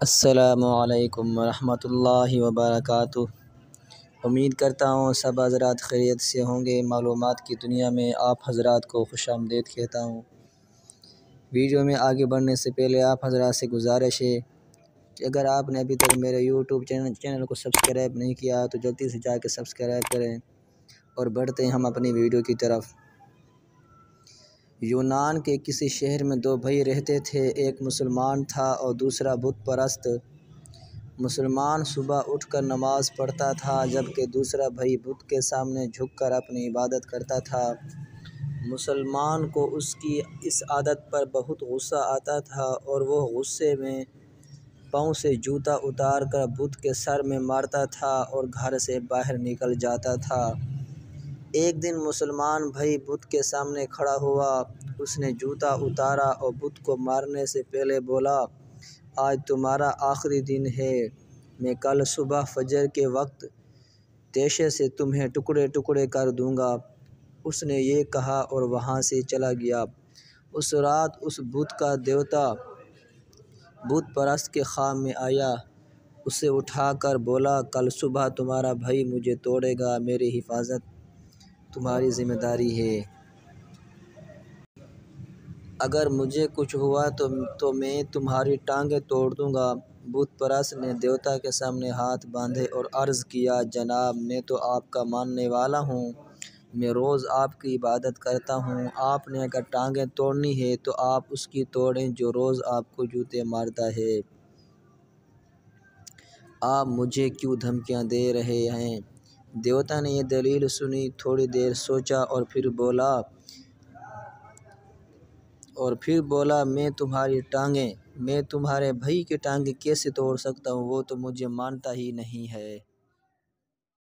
السلام علیکم ورحمۃ اللہ وبرکاتہ۔ امید کرتا ہوں سب حضرات خیریت سے ہوں گے۔ معلومات کی دنیا میں آپ حضرات کو خوش آمدید کہتا ہوں۔ ویڈیو میں آگے بڑھنے سے پہلے آپ حضرات سے گزارش ہے کہ اگر آپ نے ابھی تک میرے یوٹیوب چینل کو سبسکرائب نہیں کیا تو جلدی سے جا کے سبسکرائب کریں اور بڑھتے ہیں ہم اپنی ویڈیو کی طرف۔ یونان کے کسی شہر میں دو بھائی رہتے تھے، ایک مسلمان تھا اور دوسرا بت پرست۔ مسلمان صبح اٹھ کر نماز پڑھتا تھا جبکہ دوسرا بھائی بت کے سامنے جھک کر اپنی عبادت کرتا تھا۔ مسلمان کو اس کی اس عادت پر بہت غصہ آتا تھا اور وہ غصے میں پاؤں سے جوتا اتار کر بت کے سر میں مارتا تھا اور گھر سے باہر نکل جاتا تھا۔ ایک دن مسلمان بھائی بت کے سامنے کھڑا ہوا، اس نے جوتا اتارا اور بت کو مارنے سے پہلے بولا، آج تمہارا آخری دن ہے، میں کل صبح فجر کے وقت تیشے سے تمہیں ٹکڑے ٹکڑے کر دوں گا۔ اس نے یہ کہا اور وہاں سے چلا گیا۔ اس رات اس بت کا دیوتا بت پرست کے خواب میں آیا، اسے اٹھا کر بولا، کل صبح تمہارا بھائی مجھے توڑے گا، میری حفاظت تمہاری ذمہ داری ہے۔ اگر مجھے کچھ ہوا تو میں تمہاری ٹانگیں توڑ دوں گا۔ بت پرست نے دیوتا کے سامنے ہاتھ باندھے اور عرض کیا، جناب میں تو آپ کا ماننے والا ہوں، میں روز آپ کی عبادت کرتا ہوں، آپ نے اگر ٹانگیں توڑنی ہے تو آپ اس کی توڑیں جو روز آپ کو جوتے مارتا ہے۔ آپ مجھے کیوں دھمکیاں دے رہے ہیں؟ دیوتا نے یہ دلیل سنی، تھوڑی دیر سوچا اور پھر بولا، میں تمہارے بھائی کی ٹانگیں کیسے توڑ سکتا ہوں، وہ تو مجھے مانتا ہی نہیں ہے۔